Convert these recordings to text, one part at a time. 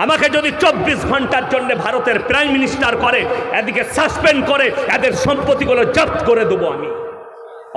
আমাকে যদি 24 ঘন্টার জন্য ভারতের প্রাইম মিনিস্টার করে, এদিকে সাসপেন্ড করে, এদের সম্পত্তিগুলো জব্দ করে দেবো আমি।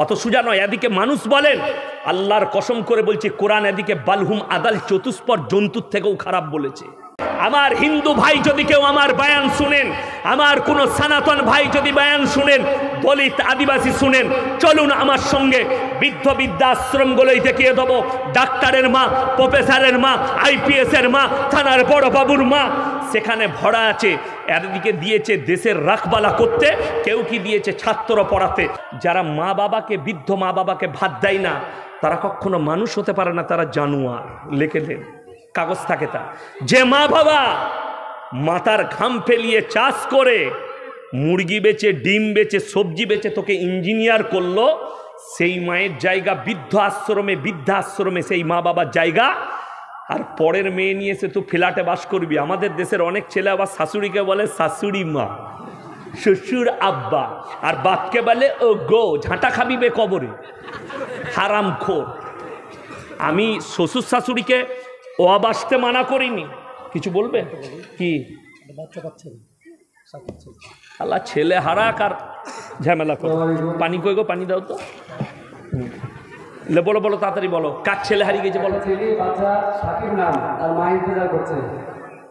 অত সোজা নয়। এদিকে মানুষ বলেন, আল্লাহর কসম করে বলছি কোরআন এদিকে বালহুম আদাল, চতুষ্পদ জন্তুর থেকেও খারাপ বলেছে। আমার হিন্দু ভাই যদি কেউ আমার বয়ান শুনেন, আমার কোনো সনাতন ভাই যদি বয়ান শুনেন, দলিত আদিবাসী শুনেন, চলুন আমার সঙ্গে বৃদ্ধ বৃদ্ধাশ্রমগুলোই দেখিয়ে দেবো। ডাক্তারের মা, প্রফেসরের মা, আইপিএসের মা, থানার বড় বাবুর মা সেখানে ভরা আছে। এদিকে দিয়েছে দেশের রাখবালা করতে, কেউ কি দিয়েছে ছাত্র পড়াতে। যারা মা বাবাকে, বৃদ্ধ মা বাবাকে ভাত দেয় না, তারা কখনো মানুষ হতে পারে না, তারা জানোয়ার। লিখে দেন, কাগজ থাকে তা। যে মা বাবা মাথার ঘাম ফেলিয়ে চাষ করে, মুরগি বেচে, ডিম বেচে, সবজি বেচে তোকে ইঞ্জিনিয়ার করলো, সেই মায়ের জায়গা বৃদ্ধাশ্রমে সেই মা বাবার জায়গা। আর পরের মেয়ে নিয়ে এসে তুই ফ্ল্যাটে বাস করবি। আমাদের দেশের অনেক ছেলে আবার শাশুড়িকে বলে শাশুড়ি মা, শ্বশুর আব্বা, আর বাপকে বলে ও গো, ঝাঁটা খাবি বে কবরে, হারামখোর। আমি শ্বশুর শাশুড়িকে অবাসতে মানা করিনি, কিছু বলবে কি? আল্লাহ ছেলে হারাক আর ঝামেলা করো। পানি কই গো, পানি দাও তো। বলো বলো, তাড়াতাড়ি বলো, কার ছেলে হারিয়ে গেছে বলো। ছেলে বাচ্চা সাকিব নাম, তার মা ইন্তজার করছে,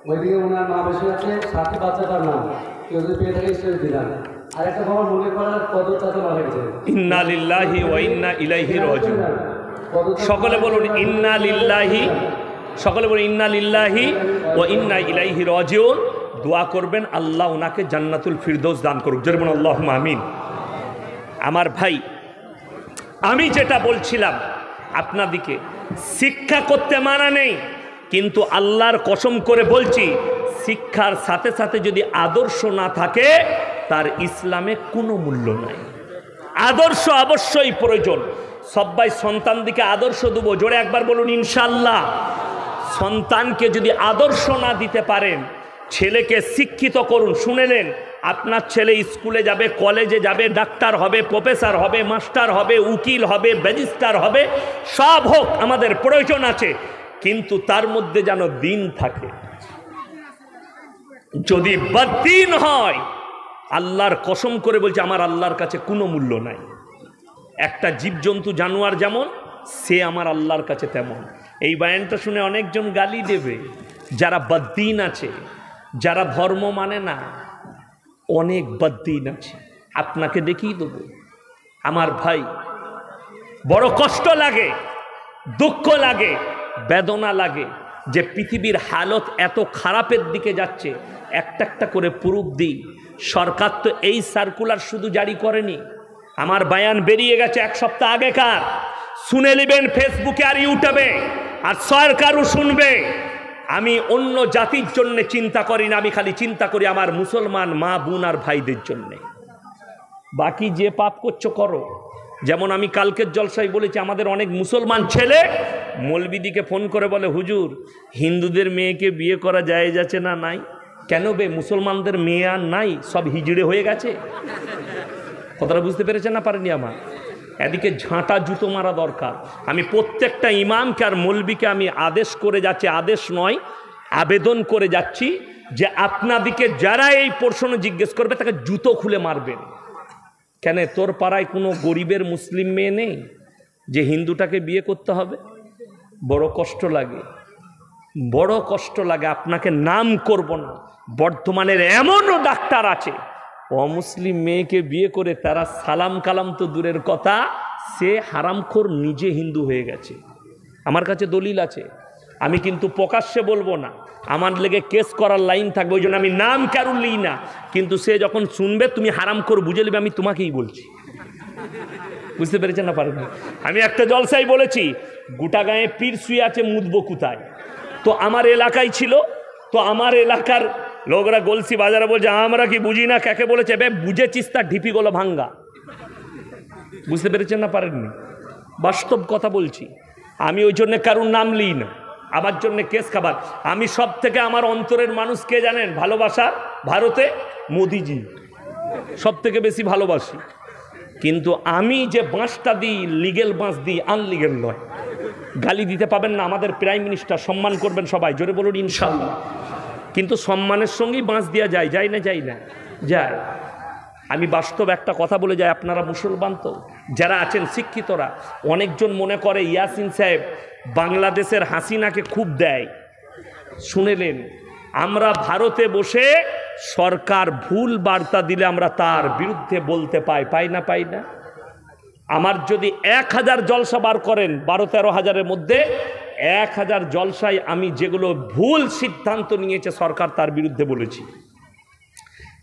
ওইদিকে ওনার মা বসে আছে, সাকিব বাচ্চাটার নাম, কেউ যদি পেয়ে থাকে স্টেজ দিলাম। আরেকটা খবর মনে করার কদর চাচা মারা গেছে। ইন্না লিল্লাহি ওয়া ইন্না ইলাইহি রাজিউন। সকলে বলুন ইন্না লিল্লাহি, সকলে বলুন ইন্না লিল্লাহি ওয়া ইন্না ইলাইহি রাজিউন। দোয়া করবেন আল্লাহ ওনাকে জান্নাতুল ফিরদৌস দান করুক। জোরে বলুন আল্লাহুম্মা আমিন। আমার ভাই, আমি যেটা বলছিলাম আপনাদিকে, শিক্ষা করতে মানা নেই, কিন্তু আল্লাহর কসম করে বলছি, শিক্ষার সাথে সাথে যদি আদর্শ না থাকে, তার ইসলামে কোনো মূল্য নাই। আদর্শ অবশ্যই প্রয়োজন। সবাই সন্তান দিকে আদর্শ দেবো, জোরে একবার বলুন ইনশাআল্লাহ। সন্তানকে যদি আদর্শ না দিতে পারেন, ছেলেকে শিক্ষিত করুন। শুনে নেন, আপনার ছেলে স্কুলে যাবে, কলেজে যাবে, ডাক্তার হবে, প্রফেসর হবে, মাস্টার হবে, উকিল হবে, ব্যারিস্টার হবে, সব হোক, আমাদের প্রয়োজন আছে, কিন্তু তার মধ্যে যেন দিন থাকে। যদি বদ্দিন হয়, আল্লাহর কসম করে বলছে, আমার আল্লাহর কাছে কোনো মূল্য নাই। একটা জীবজন্তু জানোয়ার যেমন, সে আমার আল্লাহর কাছে তেমন। এই বয়ানটা শুনে অনেকজন গালি দেবে, যারা বদ্দিন আছে, যারা ধর্ম মানে না, অনেক বদ্দিন আছে, আপনাকে দেখিয়ে দেবো। আমার ভাই, বড় কষ্ট লাগে, দুঃখ লাগে, বেদনা লাগে যে পৃথিবীর হালত এত খারাপের দিকে যাচ্ছে। একটা একটা করে প্রুফ দিই। সরকার তো এই সার্কুলার শুধু জারি করেনি, আমার বয়ান বেরিয়ে গেছে এক সপ্তাহ আগেকার, শুনে নেবেন ফেসবুকে আর ইউটিউবে, আর সরকারও শুনবে। আমি অন্য জাতির জন্য চিন্তা করি না, আমি খালি চিন্তা করি আমার মুসলমান মা বোন আর ভাইদের জন্যে। বাকি যে পাপ করছো করো। যেমন আমি কালকের জলসায় বলেছি, আমাদের অনেক মুসলমান ছেলে মৌলবিদিকে ফোন করে বলে, হুজুর হিন্দুদের মেয়েকে বিয়ে করা যায় যাচ্ছে না? নাই কেন বে? মুসলমানদের মেয়ে আর নাই, সব হিজড়ে হয়ে গেছে। কথাটা বুঝতে পেরেছেন না পারেনি আমার? এদিকে ঝাঁটা জুতো মারা দরকার। আমি প্রত্যেকটা ইমামকে আর মৌলবিকে আমি আদেশ করে যাচ্ছি, আদেশ নয় আবেদন করে যাচ্ছি, যে আপনাদিকে যারা এই প্রশ্ন জিজ্ঞেস করবে তাকে জুতো খুলে মারবেন। কেন তোর পাড়ায় কোনো গরিবের মুসলিম মেয়ে নেই যে হিন্দুটাকে বিয়ে করতে হবে? বড় কষ্ট লাগে, বড় কষ্ট লাগে। আপনাকে নাম করব না, বর্ধমানের এমনও ডাক্তার আছে অমুসলিম মেয়েকে বিয়ে করে তারা সালাম কালাম তো দূরের কথা, সে হারামখোর নিজে হিন্দু হয়ে গেছে। আমার কাছে দলিল আছে, আমি কিন্তু প্রকাশ্যে বলবো না, আমার লেগে কেস করার লাইন থাকবে, ওই জন্য আমি নাম কারুর লিই না। কিন্তু সে যখন শুনবে তুমি হারামখোর বুঝে নেবে আমি তোমাকেই বলছি। বুঝতে পেরেছেন না পারেন? আমি একটা জলসায় বলেছি, গোটা গায়ে পীর শুয়ে আছে, মুদবো কোথায়? তো আমার এলাকায় ছিল, তো আমার এলাকার লোকরা গলসি বাজারে বলছে আমরা কি বুঝি না, কাকে বলেছে? বে বুঝেছিস, তার ঢিপিগুলো ভাঙ্গা। বুঝতে পেরেছেন না পারেননি? বাস্তব কথা বলছি। আমি ওই জন্য কারুর নাম লিই না, আমার জন্য কেস খাবার। আমি সব থেকে আমার অন্তরের মানুষ কে জানেন ভালোবাসা? ভারতে মোদিজি সব থেকে বেশি ভালোবাসি। কিন্তু আমি যে বাঁশটা দিই, লিগেল বাঁশ দিই, আনলিগেল নয়। গালি দিতে পাবেন না, আমাদের প্রাইম মিনিস্টার, সম্মান করবেন সবাই, জোরে বলুন ইনশাআল্লাহ। কিন্তু সম্মানের সঙ্গেই বাঁশ দেওয়া যায়, যায় না যায় না যায়। আমি বাস্তব একটা কথা বলে যাই, আপনারা মুসলমান তো যারা আছেন শিক্ষিতরা, অনেকজন মনে করে ইয়াসিন সাহেব বাংলাদেশের হাসিনাকে খুব দেয়। শুনেলেন, আমরা ভারতে বসে সরকার ভুল বার্তা দিলে আমরা তার বিরুদ্ধে বলতে পাই না পাই না? আমার যদি 1000 জলসা বার করেন 12-13 হাজারের মধ্যে 1000 জলসায় আমি যেগুলো ভুল সিদ্ধান্ত নিয়েছে সরকার তার বিরুদ্ধে বলেছি।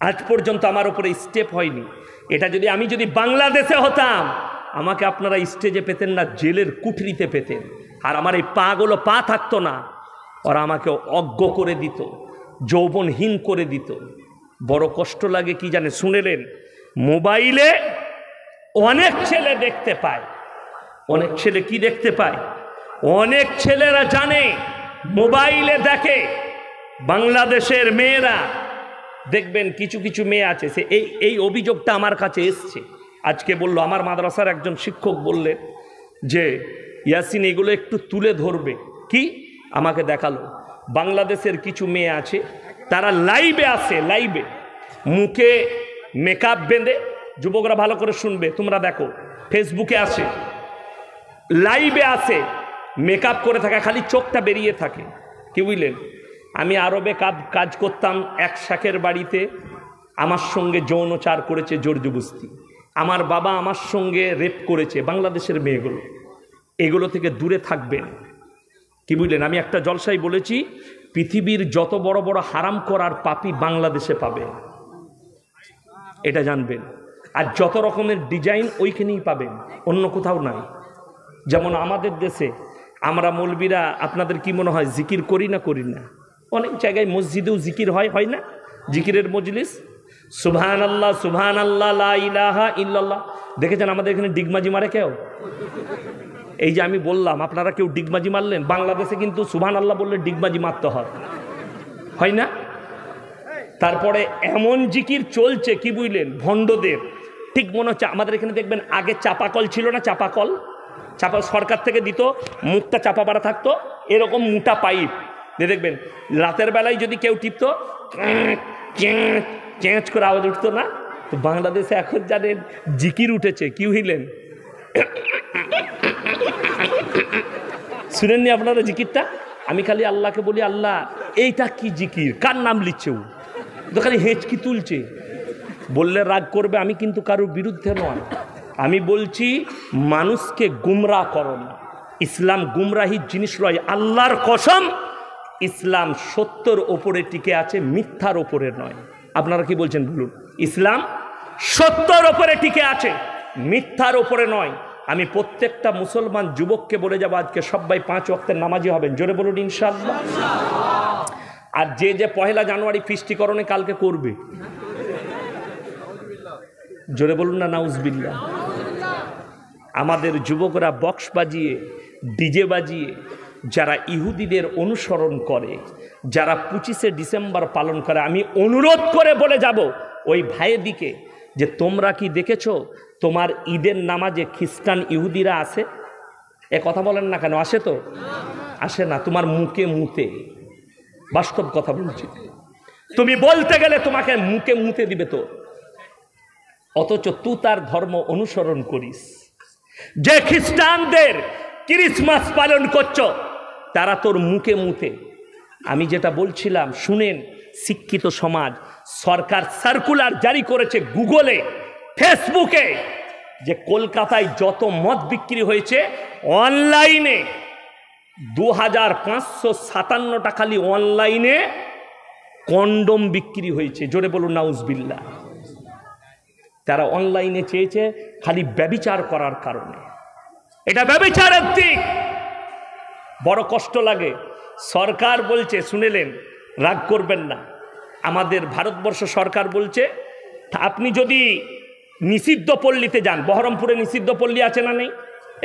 আজ পর্যন্ত আমার উপরে স্টেপ হয়নি। এটা যদি আমি যদি বাংলাদেশে হতাম, আমাকে আপনারা স্টেজে পেতেন না, জেলের কুঠরিতে পেতেন। আর আমার এই পাগুলো পা থাকতো না, ওরা আমাকে অজ্ঞ করে দিত, যৌবনহীন করে দিত। বড় কষ্ট লাগে কি জানে? শুনেলেন, মোবাইলে অনেক ছেলে দেখতে পায়। অনেক ছেলে কি দেখতে পায়? অনেক ছেলেরা জানে, মোবাইলে দেখে বাংলাদেশের মেয়েরা। দেখবেন কিছু কিছু মেয়ে আছে, সে এই অভিযোগটা আমার কাছে এসছে। আজকে বলল, আমার মাদ্রাসার একজন শিক্ষক বললেন যে ইয়াসিন এগুলো একটু তুলে ধরবে। কি? আমাকে দেখালো বাংলাদেশের কিছু মেয়ে আছে, তারা লাইভে আসে, লাইভে মুখে মেকআপ বেঁধে, যুবকরা ভালো করে শুনবে, তোমরা দেখো, ফেসবুকে আসে, লাইভে আসে, মেকআপ করে থাকে, খালি চোখটা বেরিয়ে থাকে। কি বুঝলেন? আমি আরবে কাজ করতাম, এক শাখের বাড়িতে আমার সঙ্গে যৌনচার করেছে, জোর জবরদস্তি। আমার বাবা আমার সঙ্গে রেপ করেছে। বাংলাদেশের মেয়েগুলো, এগুলো থেকে দূরে থাকবেন। কি বুঝলেন? আমি একটা জলসায় বলেছি, পৃথিবীর যত বড় বড় হারাম করার পাপী বাংলাদেশে পাবে, এটা জানবেন। আর যত রকমের ডিজাইন ওইখানেই পাবেন, অন্য কোথাও নাই। যেমন আমাদের দেশে আমরা মৌলবীরা, আপনাদের কি মনে হয় জিকির করি না? করি না? অনেক জায়গায় মসজিদেও জিকির হয়, হয় না? জিকিরের মজলিস, সুবহানাল্লাহ সুবহানাল্লাহ লা ইলাহা ইল্লাল্লাহ। দেখেছেন আমাদের এখানে ডিগমাজি মারে কেউ? এই যে আমি বললাম, আপনারা কেউ ডিগবাজি মারলেন? বাংলাদেশে কিন্তু সুবহানাল্লাহ বললে ডিগবাজি মারতে হয়, হয় না? তারপরে এমন জিকির চলছে, কি বুঝলেন, ভণ্ডদের। ঠিক মনে হচ্ছে আমাদের এখানে দেখবেন আগে চাপাকল ছিল না? চাপাকল সরকার থেকে দিত, মুখটা চাপা পাড়া থাকতো, এরকম মোটা পাইপ দিয়ে দেখবেন রাতের বেলায় যদি কেউ টিপতো, চেঁচ করে আওয়াজ উঠতো না? তো বাংলাদেশে এখন জানেন জিকির উঠেছে। কি বুঝলেন? শুনেননি আপনারা জিকিরটা? আমি খালি আল্লাহকে বলি, আল্লাহ এইটা কি জিকির, কার নাম লিখছে? ও তো খালি হেঁচকি তুলছে। বললে রাগ করবে, আমি কিন্তু কারোর বিরুদ্ধে নয়। আমি বলছি মানুষকে গুমরাহ করো না। ইসলাম গুমরাহির জিনিস নয়। আল্লাহর কসম, ইসলাম সত্যর ওপরে টিকে আছে, মিথ্যার ওপরে নয়। আপনারা কি বলছেন বলুন? ইসলাম সত্যর ওপরে টিকে আছে, মিথ্যার ওপরে নয়। আমি প্রত্যেকটা মুসলমান যুবককে বলে যাব, আজকে সবাই 5 ওয়াক্তের নামাজি হবেন। জোরে বলুন ইনশাআল্লাহ। আর যে যে 1 জানুয়ারি ফিস্টিকরণে কালকে করবে, জোরে বলুন না নাউজুবিল্লাহ। আমাদের যুবকরা বক্স বাজিয়ে, ডিজে বাজিয়ে, যারা ইহুদিদের অনুসরণ করে, যারা 25শে ডিসেম্বর পালন করে, আমি অনুরোধ করে বলে যাব ওই ভাইয়ের দিকে যে তোমরা কি দেখেছো তোমার ঈদের নামাজে খ্রিস্টান ইহুদিরা আসে? এ কথা বলেন না কেন? আসে তো? আসে না? তোমার মুখে মুতে, বাস্তব কথা বলছি, তুমি বলতে গেলে তোমাকে মুখে মুতে দিবে তো। অথচ তুই তার ধর্ম অনুসরণ করিস। যে খ্রিস্টানদের ক্রিসমাস পালন করছো, তারা তোর মুখে মুতে। আমি যেটা বলছিলাম শুনেন, শিক্ষিত সমাজ, সরকার সার্কুলার জারি করেছে গুগলে, ফেসবুকে, যে কলকাতায় যত মদ বিক্রি হয়েছে অনলাইনে 2557টা খালি অনলাইনে কন্ডম বিক্রি হয়েছে। জোরে বলুন নাউজুবিল্লাহ। তারা অনলাইনে চেয়েছে খালি ব্যভিচার করার কারণে। এটা ব্যভিচারের দিক। বড় কষ্ট লাগে। সরকার বলছে, শুনেলেন, রাগ করবেন না, আমাদের ভারতবর্ষ সরকার বলছে আপনি যদি নিষিদ্ধ পল্লীতে যান, বহরমপুরে নিষিদ্ধ পল্লী আছে না নেই?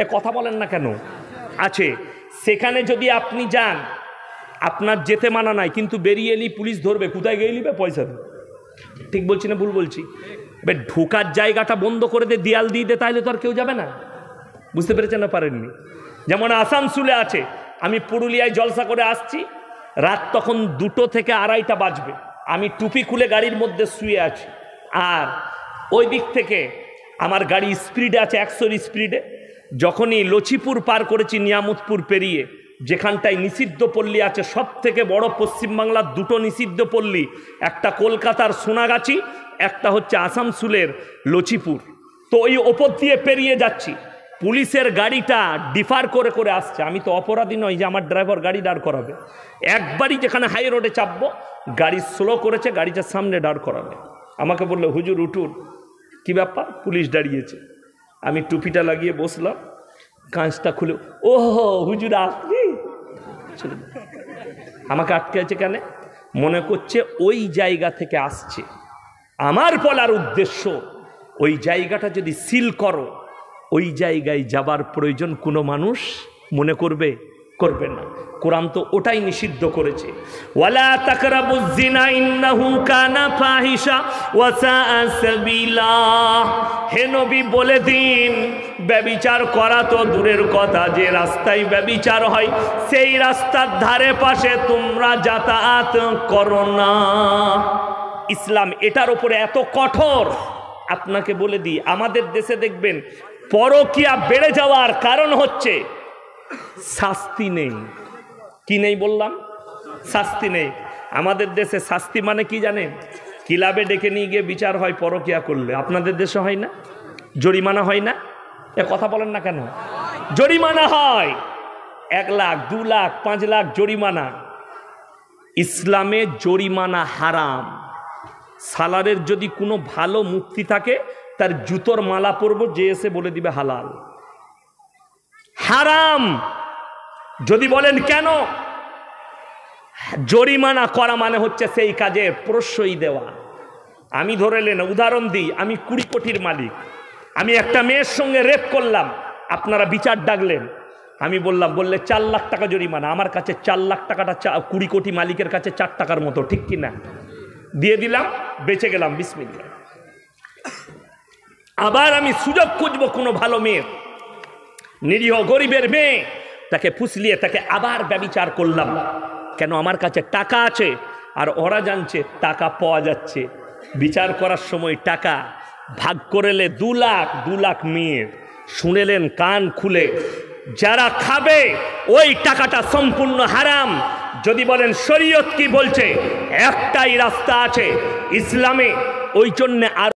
এ কথা বলেন না কেন? আছে। সেখানে যদি আপনি যান, আপনার যেতে মানা নাই, কিন্তু বেরিয়ে এলি পুলিশ ধরবে, কোথায় গিয়ে নিবে? পয়সা দেবে। ঠিক বলছি না ভুল বলছি? এবার ঢোকার জায়গাটা বন্ধ করে দে, দেয়াল দিয়ে দে, তাহলে তো আর কেউ যাবে না। বুঝতে পেরেছেন না পারেননি? যেমন আসানসোলে আছে। আমি পুরুলিয়ায় জলসা করে আসছি, রাত তখন 2টো থেকে 2:30 বাজবে, আমি টুপি খুলে গাড়ির মধ্যে শুয়ে আছি, আর ওই দিক থেকে আমার গাড়ি স্পিডে আছে 100-র স্পিডে। যখনই লচিপুর পার করেছি, নিয়ামতপুর পেরিয়ে, যেখানটায় নিষিদ্ধ পল্লী আছে, সব থেকে বড় পশ্চিমবাংলার 2টো নিষিদ্ধ পল্লী, একটা কলকাতার সোনাগাছি, একটা হচ্ছে আসানসোলের লচিপুর। তো ওই ওপর দিয়ে পেরিয়ে যাচ্ছি, পুলিশের গাড়িটা ডিফার করে করে আসছে। আমি তো অপরাধী নই যে আমার ড্রাইভার গাড়ি দাঁড় করাবে। একবারই যেখানে হাই রোডে চাপবো, গাড়ি স্লো করেছে, গাড়িটা সামনে দাঁড় করাবে। আমাকে বললো, হুজুর উঠুন। কি ব্যাপার? পুলিশ দাঁড়িয়েছে। আমি টুপিটা লাগিয়ে বসলাম, কাঁচটা খুলে, ও হুজুর আপনি? আমাকে আটকে আছে কেন? মনে করছে ওই জায়গা থেকে আসছে। আমার বলার উদ্দেশ্য, ওই জায়গাটা যদি সিল করো, ওই জায়গায় যাবার প্রয়োজন কোনো মানুষ মনে করবে না। কোরআন তো ওটাই নিষিদ্ধ করেছে, ওয়ালা তাকরাবুজ জিনা ইন্নাহু কানা ফাহিশা ওয়া সাআ সাবিলা। হে নবী বলে দিন, ব্যভিচার করা তো দূরের কথা, যে রাস্তায় ব্যভিচার হয় সেই রাস্তার ধারে পাশে তোমরা যাতায়াত করো না। ইসলাম এটার উপরে এত কঠোর। আপনাকে বলে দিই, আমাদের দেশে দেখবেন পরকীয়া বেড়ে যাওয়ার কারণ হচ্ছে শাস্তি নেই। কি নেই বললাম? শাস্তি নেই। আমাদের দেশে শাস্তি মানে কি জানেন? ক্লাবে ডেকে নিয়ে গিয়ে বিচার হয় পরকীয়া করলে। আপনাদের দেশে হয় না? জরিমানা হয় না? এ কথা বলেন না কেন? জরিমানা হয়, 1 লাখ, 2 লাখ, 5 লাখ জরিমানা। ইসলামে জরিমানা হারাম। সালারের যদি কোনো ভালো মুক্তি থাকে, তার জুতোর মালা পরব, যে এসে বলে দিবে হালাল। হারাম। যদি বলেন কেন? জরিমানা করা মানে হচ্ছে সেই কাজে প্রশ্রয় দেওয়া। আমি ধরে নেন, উদাহরণ দিই, আমি 20 কোটির মালিক, আমি একটা মেয়ের সঙ্গে রেপ করলাম, আপনারা বিচার ডাকলেন, আমি বললে 4 লাখ টাকা জরিমানা। আমার কাছে 4 লাখ টাকাটা 20 কোটি মালিকের কাছে 4 টাকার মতো, ঠিক কিনা? দিয়ে দিলাম, বেঁচে গেলাম, বিসমিল্লাহ। আবার আমি সুযোগ খুঁজবো কোনো ভালো মেয়ের, নিরীহ গরিবের মেয়ে, তাকে ফুসলিয়ে তাকে আবার ব্যভিচার করলাম। কেন? আমার কাছে টাকা আছে, আর ওরা জানছে টাকা পাওয়া যাচ্ছে। বিচার করার সময় টাকা ভাগ করেলে 2 লাখ মেয়ের। শুনেলেন কান খুলে, যারা খাবে ওই টাকাটা সম্পূর্ণ হারাম। যদি বলেন শরীয়ত কি বলছে, একটাই রাস্তা আছে ইসলামে, ওই জন্যে আর